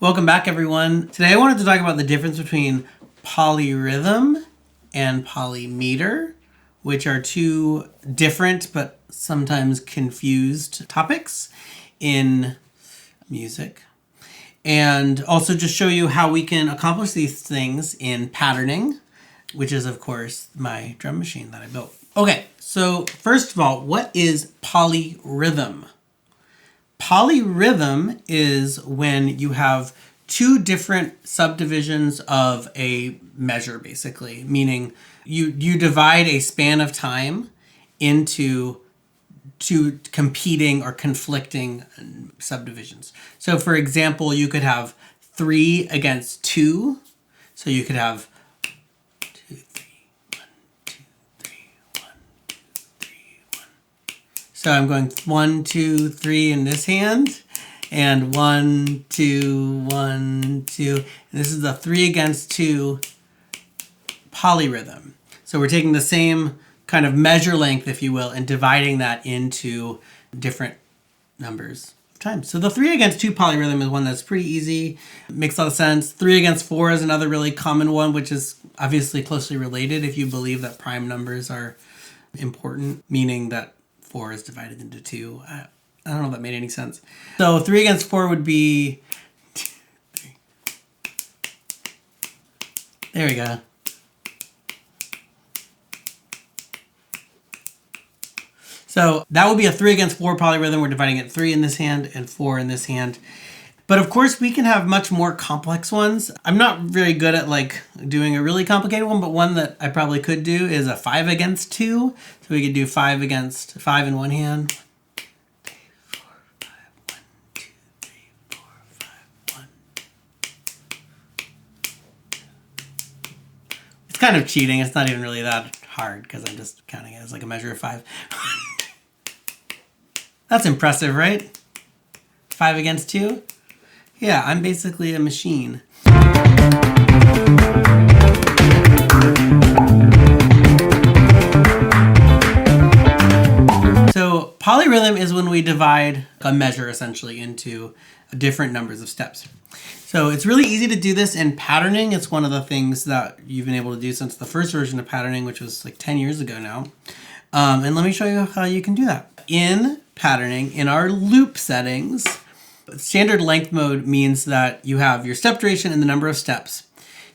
Welcome back, everyone. Today I wanted to talk about the difference between polyrhythm and polymeter, which are two different but sometimes confused topics in music. And also just show you how we can accomplish these things in patterning, which is, of course, my drum machine that I built. Okay, so first of all, what is polyrhythm? Polyrhythm is when you have two different subdivisions of a measure, basically, meaning you divide a span of time into two competing or conflicting subdivisions. So, for example, you could have 3 against 2. So you could have 2, 3, 1, 2, 3, 1, 2, 3, 1. So I'm going 1, 2, 3 in this hand, and 1, 2, 1, 2. And this is the 3 against 2 polyrhythm. So we're taking the same kind of measure length, if you will, and dividing that into different numbers of times. So the 3 against 2 polyrhythm is one that's pretty easy. It makes a lot of sense. 3 against 4 is another really common one, which is obviously closely related if you believe that prime numbers are important, meaning that 4 is divided into 2. I don't know if that made any sense. So 3 against 4 would be 2, 3. There we go. So that would be a 3 against 4 polyrhythm. We're dividing it 3 in this hand and 4 in this hand. But of course, we can have much more complex ones. I'm not very good at doing a really complicated one, but one that I probably could do is a 5 against 2. So we could do 5 against 5 in one hand. 3, 4, 5, 1, 2, 3, 4, 5, 1. It's kind of cheating. It's not even really that hard because I'm just counting it as like a measure of 5. That's impressive, right? 5 against 2? Yeah, I'm basically a machine. So polyrhythm is when we divide a measure essentially into different numbers of steps. So it's really easy to do this in patterning. It's one of the things that you've been able to do since the first version of patterning, which was like 10 years ago now. And let me show you how you can do that. In patterning, in our loop settings, standard length mode means that you have your step duration and the number of steps.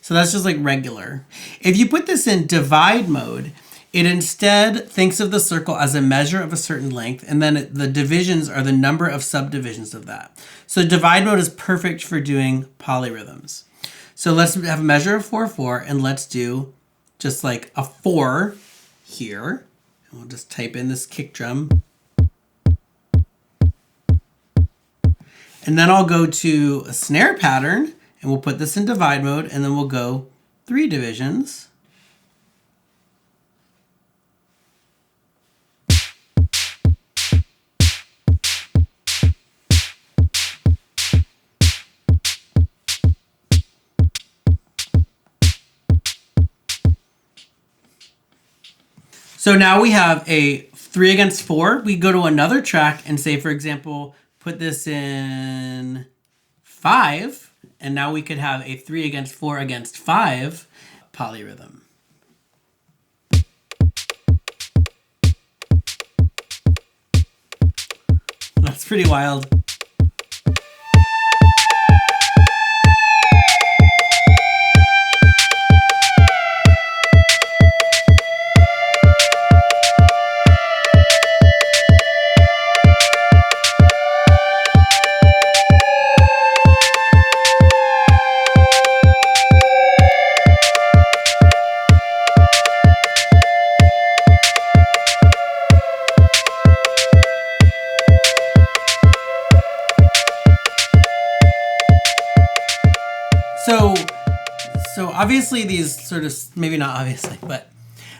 So that's just like regular. If you put this in divide mode, it instead thinks of the circle as a measure of a certain length, and then the divisions are the number of subdivisions of that. So divide mode is perfect for doing polyrhythms. So let's have a measure of 4, 4, and let's do just like a 4 here. And we'll just type in this kick drum. And then I'll go to a snare pattern, and we'll put this in divide mode, and then we'll go 3 divisions. So now we have a 3 against 4. We go to another track and say, for example, put this in 5, and now we could have a 3 against 4 against 5 polyrhythm. That's pretty wild. So obviously these sort of, maybe not obviously, but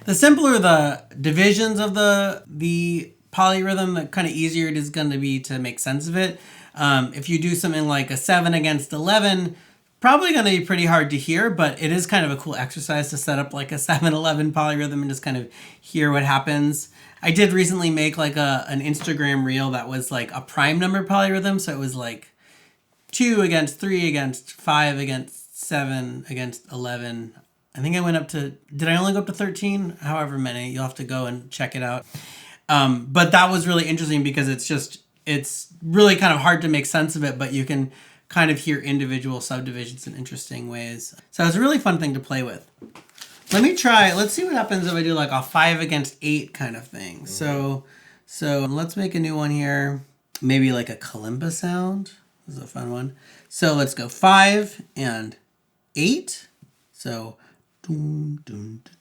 the simpler the divisions of the polyrhythm, the kind of easier it is going to be to make sense of it. If you do something like a 7 against 11, probably going to be pretty hard to hear, but it is kind of a cool exercise to set up like a 7/11 polyrhythm and just kind of hear what happens. I did recently make like an Instagram reel that was like a prime number polyrhythm, so it was like 2 against 3 against 5 against 7 against 11. I think I went up to, did I only go up to 13? However many, you'll have to go and check it out. But that was really interesting because it's really kind of hard to make sense of it, but you can kind of hear individual subdivisions in interesting ways. So it's a really fun thing to play with. Let's see what happens if I do like a 5 against 8 kind of thing. So let's make a new one here. Maybe like a kalimba sound. This is a fun one. So let's go 5 and 8. So doom, doom, doom.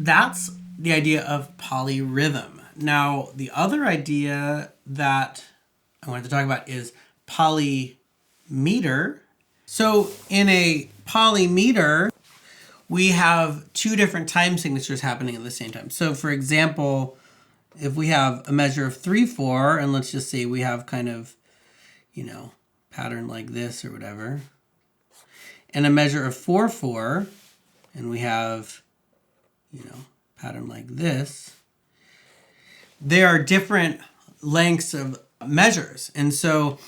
That's the idea of polyrhythm. Now, the other idea that I wanted to talk about is polymeter. So in a polymeter, we have two different time signatures happening at the same time. So for example, if we have a measure of 3/4, and let's just say we have kind of, pattern like this or whatever, and a measure of 4/4, and we have, pattern like this, there are different lengths of measures. And so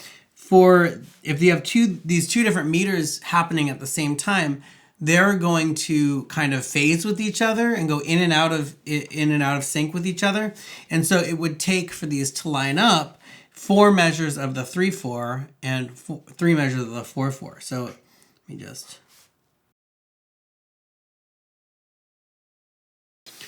if you have these two different meters happening at the same time, they're going to kind of phase with each other and go in and out of sync with each other. And so it would take for these to line up 4 measures of the 3/4 and 3 measures of the 4/4. So let me just.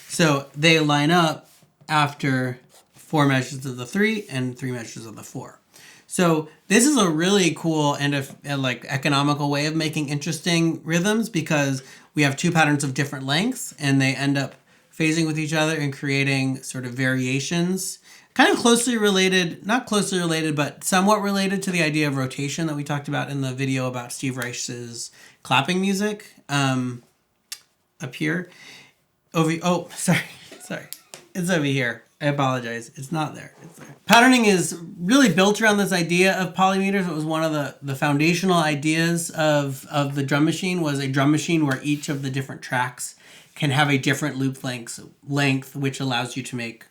So they line up after 4 measures of the 3 and 3 measures of the 4. So this is a really cool and economical way of making interesting rhythms, because we have 2 patterns of different lengths and they end up phasing with each other and creating sort of variations, kind of closely related, not closely related, but somewhat related to the idea of rotation that we talked about in the video about Steve Reich's clapping music up here. Sorry. It's over here. I apologize. It's not there. It's there. Patterning is really built around this idea of polymeters. It was one of the foundational ideas of the drum machine, was a drum machine where each of the different tracks can have a different loop length, which allows you to make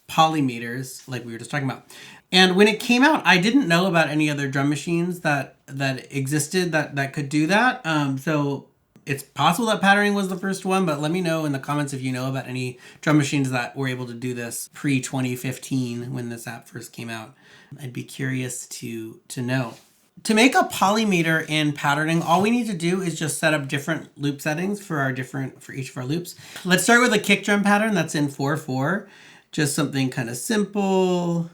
polymeters, like we were just talking about. And when it came out, I didn't know about any other drum machines that existed that could do that. So it's possible that patterning was the first one, but let me know in the comments if you know about any drum machines that were able to do this pre-2015 when this app first came out. I'd be curious to know. To make a polymeter in patterning, all we need to do is just set up different loop settings for each of our loops. Let's start with a kick drum pattern that's in 4/4. Just something kind of simple.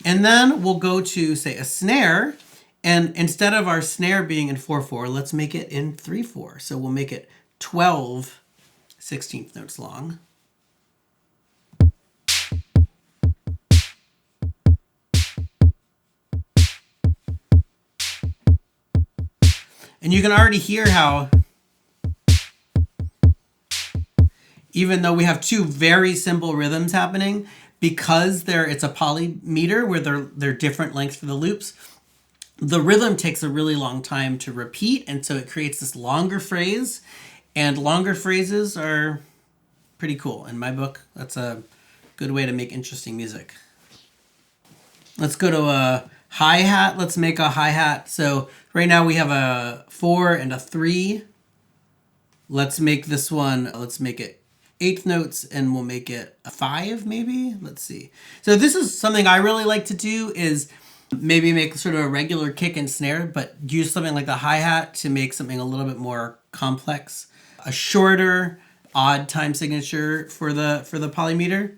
And then we'll go to, say, a snare. And instead of our snare being in 4/4, let's make it in 3/4. So we'll make it 12 16th notes long. And you can already hear how, even though we have two very simple rhythms happening, because it's a polymeter where they're different lengths for the loops, the rhythm takes a really long time to repeat, and so it creates this longer phrase, and longer phrases are pretty cool. In my book, that's a good way to make interesting music. Let's go to a hi-hat. Let's make a hi-hat. So right now we have a 4 and a 3. Let's make this one, let's make it 8th notes, and we'll make it a 5 maybe. Let's see. So this is something I really like to do, is maybe make sort of a regular kick and snare, but use something like the hi-hat to make something a little bit more complex. A shorter odd time signature for the polymeter.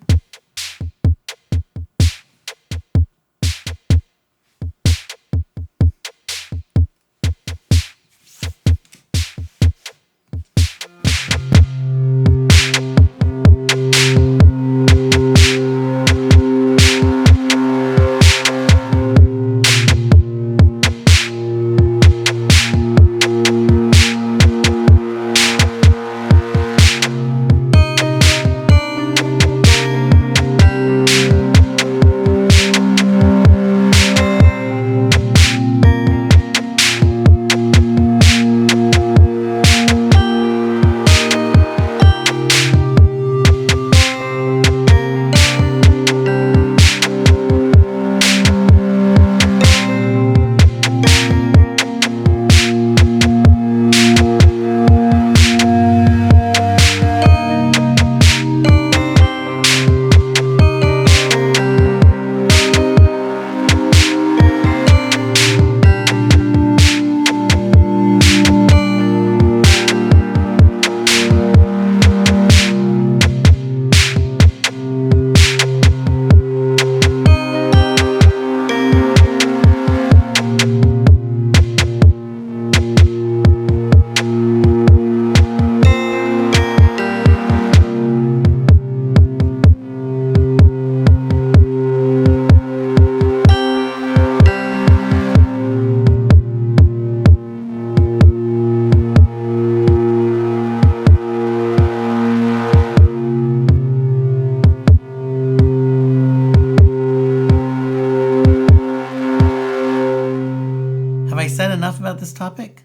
Have I said enough about this topic?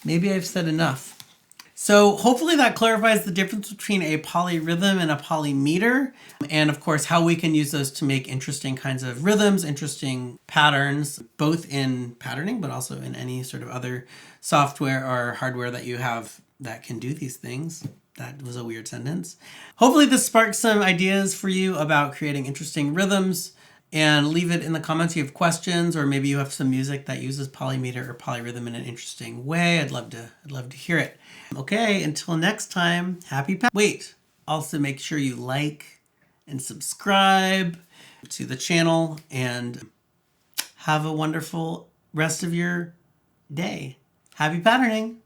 Maybe I've said enough. So hopefully that clarifies the difference between a polyrhythm and a polymeter, and of course how we can use those to make interesting kinds of rhythms, interesting patterns, both in patterning but also in any sort of other software or hardware that you have that can do these things. That was a weird sentence. Hopefully this sparks some ideas for you about creating interesting rhythms, and leave it in the comments if you have questions, or maybe you have some music that uses polymeter or polyrhythm in an interesting way. I'd love to hear it. Okay, until next time, wait, also make sure you like and subscribe to the channel, and have a wonderful rest of your day. Happy patterning!